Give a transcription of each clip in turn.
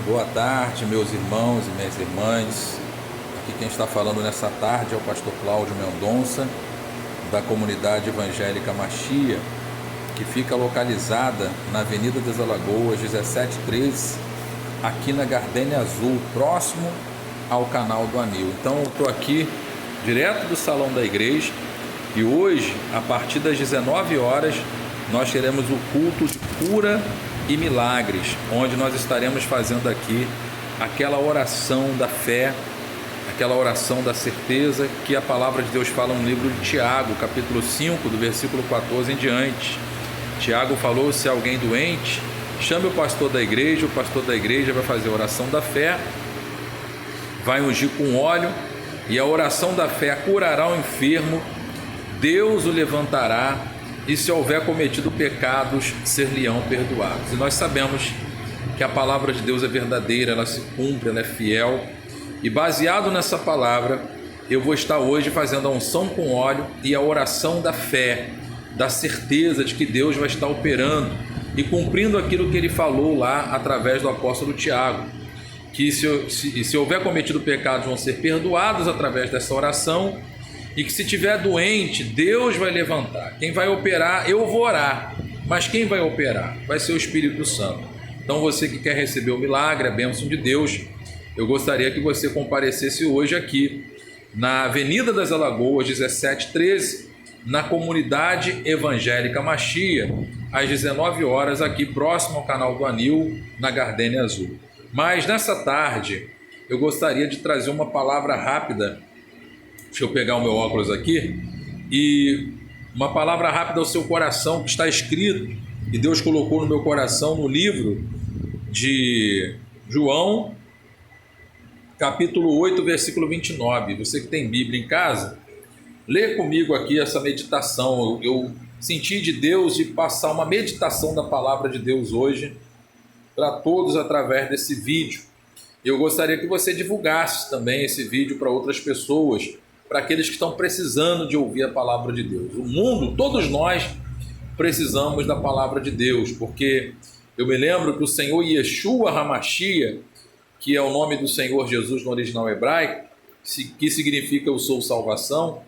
Boa tarde, meus irmãos e minhas irmãs. Aqui quem está falando nessa tarde é o pastor Cláudio Mendonça, da comunidade evangélica Machia, que fica localizada na Avenida das Alagoas, 1713, aqui na Gardênia Azul, próximo ao canal do Anil. Então eu estou aqui direto do salão da igreja e hoje, a partir das 19 horas, nós teremos o culto de cura e milagres, onde nós estaremos fazendo aqui aquela oração da fé, aquela oração da certeza que a palavra de Deus fala no livro de Tiago, capítulo 5, do versículo 14 em diante. Tiago falou: se alguém doente, chame o pastor da igreja, o pastor da igreja vai fazer a oração da fé, vai ungir com óleo, e a oração da fé curará o enfermo, Deus o levantará, e se houver cometido pecados, ser-lhe-ão perdoados. E nós sabemos que a palavra de Deus é verdadeira, ela se cumpre, ela é fiel, e baseado nessa palavra, eu vou estar hoje fazendo a unção com óleo e a oração da fé, da certeza de que Deus vai estar operando e cumprindo aquilo que ele falou lá através do apóstolo Tiago, que se houver cometido pecados, vão ser perdoados através dessa oração, e que se tiver doente, Deus vai levantar. Quem vai operar, eu vou orar, mas quem vai operar? Vai ser o Espírito Santo. Então você que quer receber o milagre, a bênção de Deus, eu gostaria que você comparecesse hoje aqui na Avenida das Alagoas, 1713, na comunidade evangélica Machia, às 19 horas, aqui próximo ao canal do Anil, na Gardênia Azul. Mas nessa tarde, eu gostaria de trazer uma palavra rápida. Deixa eu pegar o meu óculos aqui, e uma palavra rápida ao seu coração, que está escrito, e Deus colocou no meu coração no livro de João, capítulo 8, versículo 29. Você que tem Bíblia em casa, lê comigo aqui essa meditação. Eu senti de Deus de passar uma meditação da palavra de Deus hoje para todos através desse vídeo. Eu gostaria que você divulgasse também esse vídeo para outras pessoas, para aqueles que estão precisando de ouvir a palavra de Deus. O mundo, todos nós precisamos da palavra de Deus, porque eu me lembro que o Senhor Yeshua HaMashiach, que é o nome do Senhor Jesus no original hebraico, que significa eu sou salvação,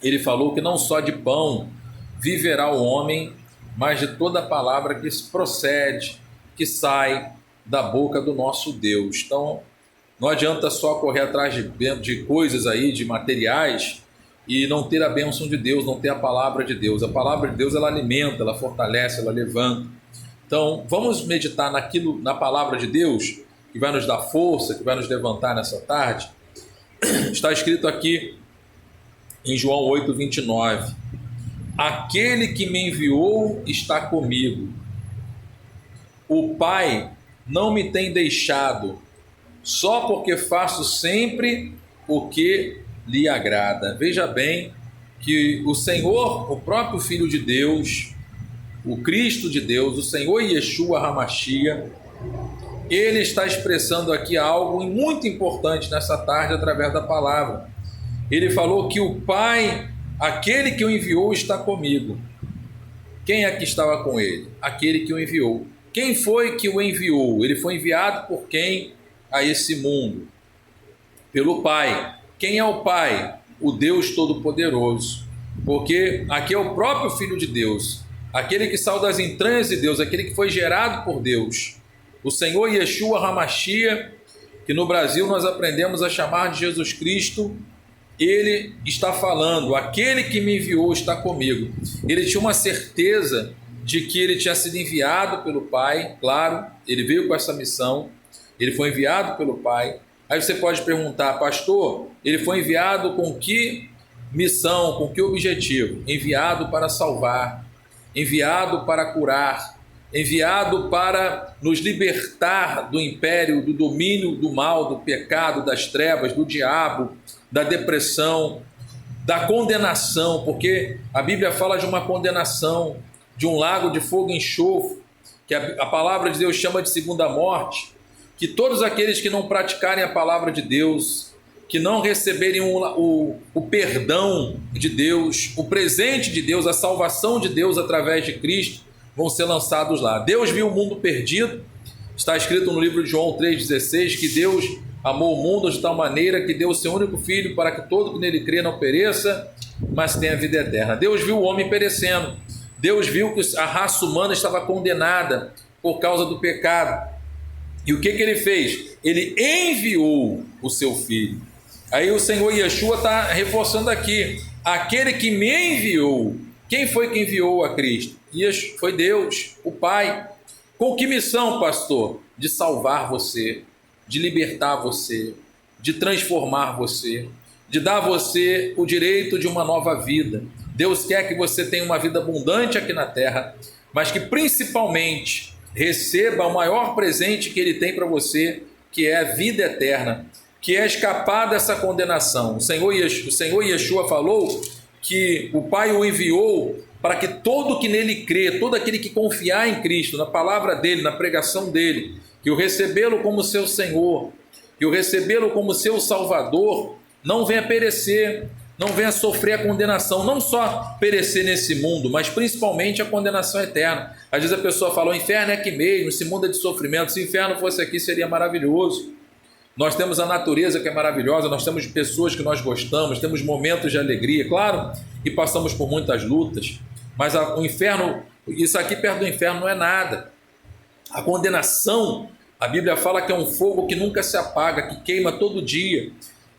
ele falou que não só de pão viverá o homem, mas de toda a palavra que procede, que sai da boca do nosso Deus. Então, não adianta só correr atrás de coisas aí, de materiais, e não ter a bênção de Deus, não ter a palavra de Deus. A palavra de Deus, ela alimenta, ela fortalece, ela levanta. Então, vamos meditar na palavra de Deus, que vai nos dar força, que vai nos levantar nessa tarde. Está escrito aqui em João 8, 29. Aquele que me enviou está comigo. O Pai não me tem deixado, só porque faço sempre o que lhe agrada. Veja bem que o Senhor, o próprio Filho de Deus, o Cristo de Deus, o Senhor Yeshua HaMashiach, ele está expressando aqui algo muito importante nessa tarde através da palavra. Ele falou que o Pai, aquele que o enviou, está comigo. Quem é que estava com ele? Aquele que o enviou. Quem foi que o enviou? Ele foi enviado por quem a esse mundo? Pelo Pai. Quem é o Pai? O Deus Todo-Poderoso. Porque aqui é o próprio Filho de Deus, aquele que saiu das entranhas de Deus, aquele que foi gerado por Deus. O Senhor Yeshua HaMashiach, que no Brasil nós aprendemos a chamar de Jesus Cristo, ele está falando: aquele que me enviou está comigo. Ele tinha uma certeza de que ele tinha sido enviado pelo Pai. Claro, ele veio com essa missão, ele foi enviado pelo Pai. Aí você pode perguntar: pastor, ele foi enviado com que missão, com que objetivo? Enviado para salvar, enviado para curar, enviado para nos libertar do império, do domínio do mal, do pecado, das trevas, do diabo, da depressão, da condenação, porque a Bíblia fala de uma condenação, de um lago de fogo e enxofre, que a palavra de Deus chama de segunda morte, que todos aqueles que não praticarem a palavra de Deus, que não receberem o perdão de Deus, o presente de Deus, a salvação de Deus através de Cristo, vão ser lançados lá. Deus viu o mundo perdido, Está escrito no livro de João 3,16 que Deus amou o mundo de tal maneira que deu o seu único filho para que todo que nele crê não pereça, mas tenha vida eterna. Deus viu o homem perecendo. Deus viu que a raça humana estava condenada por causa do pecado. E o que ele fez? Ele enviou o seu filho. Aí o Senhor Yeshua está reforçando aqui: aquele que me enviou. Quem foi que enviou a Cristo? Foi Deus, o Pai. Com que missão, pastor? De salvar você, de libertar você, de transformar você, de dar a você o direito de uma nova vida. Deus quer que você tenha uma vida abundante aqui na terra, mas que principalmente receba o maior presente que Ele tem para você, que é a vida eterna, que é escapar dessa condenação. O Senhor Yeshua falou que o Pai o enviou para que todo que nele crê, todo aquele que confiar em Cristo, na palavra dele, na pregação dele, que o recebê-lo como seu Senhor, que o recebê-lo como seu Salvador, não venha perecer, não venha sofrer a condenação, não só perecer nesse mundo, mas principalmente a condenação eterna. Às vezes a pessoa fala: o inferno é aqui mesmo, esse mundo é de sofrimento. Se o inferno fosse aqui, seria maravilhoso. Nós temos a natureza que é maravilhosa, nós temos pessoas que nós gostamos, temos momentos de alegria, claro, e passamos por muitas lutas, mas o inferno, isso aqui perto do inferno não é nada. A condenação, a Bíblia fala que é um fogo que nunca se apaga, que queima todo dia.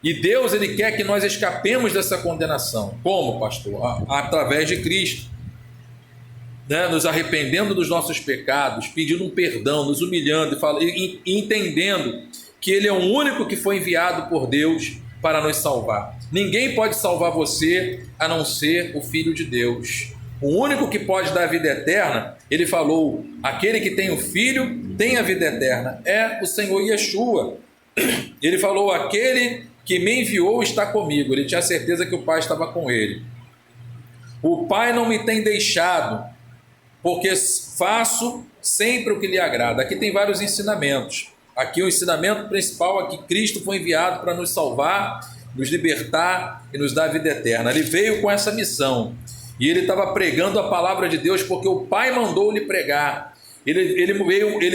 E Deus, Ele quer que nós escapemos dessa condenação. Como, pastor? Através de Cristo. Nos arrependendo dos nossos pecados, pedindo um perdão, nos humilhando e entendendo que Ele é o único que foi enviado por Deus para nos salvar. Ninguém pode salvar você a não ser o Filho de Deus. O único que pode dar a vida eterna, Ele falou: aquele que tem o Filho tem a vida eterna, é o Senhor Yeshua. Ele falou: aquele que me enviou está comigo. Ele tinha certeza que o Pai estava com ele. O Pai não me tem deixado, porque faço sempre o que lhe agrada. Aqui tem vários ensinamentos. Aqui o ensinamento principal é que Cristo foi enviado para nos salvar, nos libertar e nos dar a vida eterna. Ele veio com essa missão. E ele estava pregando a palavra de Deus porque o Pai mandou-lhe pregar. Ele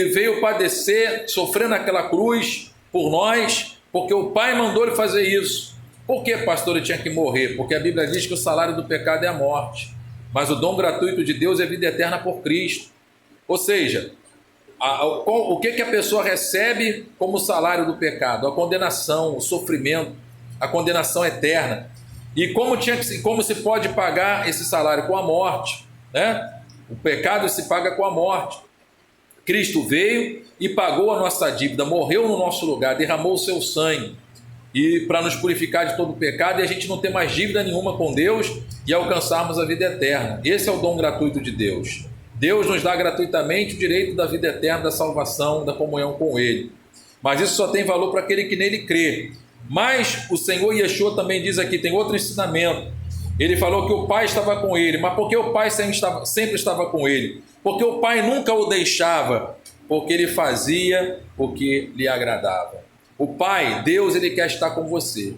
veio padecer, sofrendo aquela cruz por nós, porque o Pai mandou-lhe fazer isso. Por que, pastor, ele tinha que morrer? Porque a Bíblia diz que o salário do pecado é a morte, mas o dom gratuito de Deus é a vida eterna por Cristo. Ou seja, o que a pessoa recebe como salário do pecado? A condenação, o sofrimento, a condenação eterna. E como se pode pagar esse salário? Com a morte, né? O pecado se paga com a morte. Cristo veio e pagou a nossa dívida, morreu no nosso lugar, derramou o seu sangue e para nos purificar de todo o pecado, e a gente não ter mais dívida nenhuma com Deus e alcançarmos a vida eterna. Esse é o dom gratuito de Deus. Deus nos dá gratuitamente o direito da vida eterna, da salvação, da comunhão com Ele. Mas isso só tem valor para aquele que nele crê. Mas o Senhor Yeshua também diz aqui, tem outro ensinamento. Ele falou que o Pai estava com ele. Mas por que o Pai sempre estava com ele? Porque o Pai nunca o deixava, porque ele fazia o que lhe agradava. O Pai, Deus, Ele quer estar com você.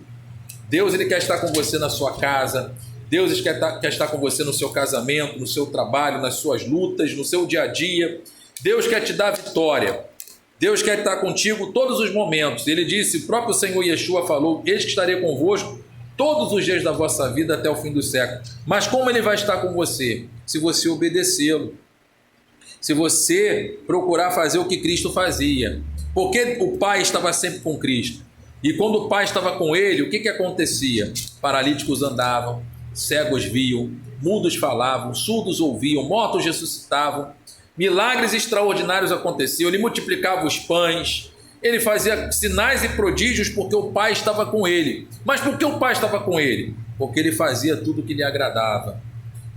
Deus, Ele quer estar com você na sua casa. Deus quer estar com você no seu casamento, no seu trabalho, nas suas lutas, no seu dia a dia. Deus quer te dar vitória. Deus quer estar contigo todos os momentos. Ele disse, o próprio Senhor Yeshua falou: eis que estarei convosco todos os dias da vossa vida até o fim do século. Mas como Ele vai estar com você? Se você obedecê-lo. Se você procurar fazer o que Cristo fazia. Porque o Pai estava sempre com Cristo. E quando o Pai estava com Ele, o que acontecia? Paralíticos andavam, cegos viam, mudos falavam, surdos ouviam, mortos ressuscitavam, milagres extraordinários aconteciam. Ele multiplicava os pães, ele fazia sinais e prodígios porque o Pai estava com ele. Mas por que o Pai estava com ele? Porque ele fazia tudo o que lhe agradava.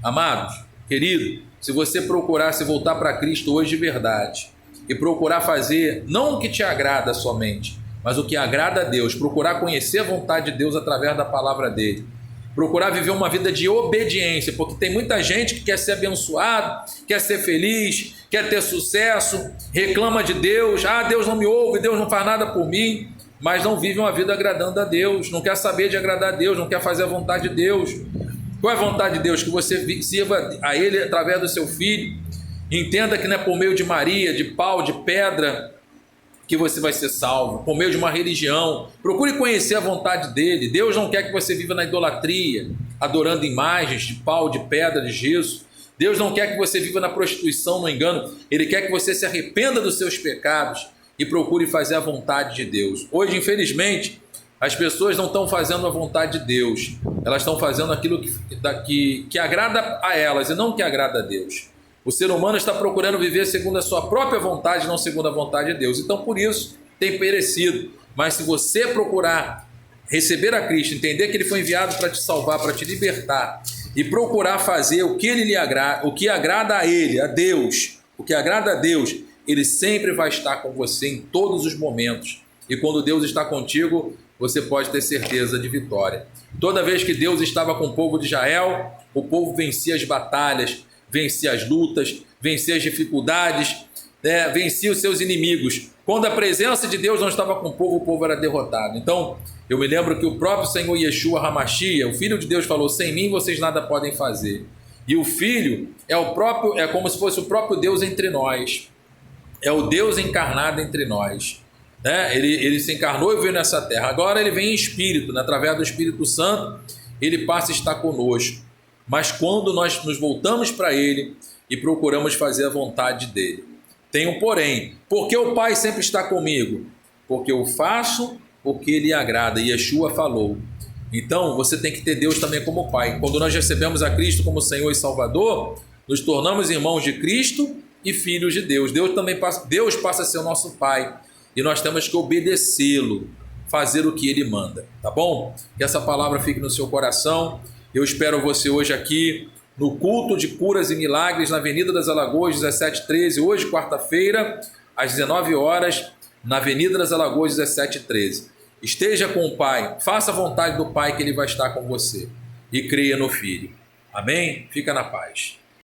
Amados, querido, se você procurar se voltar para Cristo hoje de verdade e procurar fazer não o que te agrada somente, mas o que agrada a Deus, procurar conhecer a vontade de Deus através da palavra dele, procurar viver uma vida de obediência, porque tem muita gente que quer ser abençoado, quer ser feliz, quer ter sucesso, reclama de Deus: Deus não me ouve, Deus não faz nada por mim, mas não vive uma vida agradando a Deus, não quer saber de agradar a Deus, não quer fazer a vontade de Deus. Qual é a vontade de Deus? Que você sirva a Ele através do seu Filho. Entenda que não é por meio de Maria, de pau, de pedra, que você vai ser salvo, por meio de uma religião. Procure conhecer a vontade dele. Deus não quer que você viva na idolatria, adorando imagens de pau, de pedra, de gesso. Deus não quer que você viva na prostituição, no engano. Ele quer que você se arrependa dos seus pecados e procure fazer a vontade de Deus. Hoje, infelizmente, as pessoas não estão fazendo a vontade de Deus. Elas estão fazendo aquilo que agrada a elas e não que agrada a Deus. O ser humano está procurando viver segundo a sua própria vontade, não segundo a vontade de Deus. Então, por isso, tem perecido. Mas se você procurar receber a Cristo, entender que Ele foi enviado para te salvar, para te libertar, e procurar fazer o que Ele lhe agrada, o que agrada a Ele, a Deus, o que agrada a Deus, Ele sempre vai estar com você em todos os momentos. E quando Deus está contigo, você pode ter certeza de vitória. Toda vez que Deus estava com o povo de Israel, o povo vencia as batalhas, vencia as lutas, vencia as dificuldades, vencia os seus inimigos. Quando a presença de Deus não estava com o povo era derrotado. Então, eu me lembro que o próprio Senhor Yeshua HaMashiach, o Filho de Deus, falou: sem mim vocês nada podem fazer. E o Filho é como se fosse o próprio Deus entre nós. É o Deus encarnado entre nós. Ele se encarnou e veio nessa terra. Agora ele vem em espírito, através do Espírito Santo, ele passa a estar conosco. Mas quando nós nos voltamos para Ele e procuramos fazer a vontade dEle. Tem um porém. Porque o Pai sempre está comigo? Porque eu faço o que Ele agrada. E Yeshua falou. Então você tem que ter Deus também como Pai. Quando nós recebemos a Cristo como Senhor e Salvador, nos tornamos irmãos de Cristo e filhos de Deus. Deus passa a ser o nosso Pai. E nós temos que obedecê-lo, fazer o que Ele manda. Tá bom? Que essa palavra fique no seu coração. Eu espero você hoje aqui no culto de curas e milagres na Avenida das Alagoas, 1713, hoje, quarta-feira, às 19 horas, na Avenida das Alagoas, 1713. Esteja com o Pai, faça a vontade do Pai que Ele vai estar com você e creia no Filho. Amém? Fica na paz.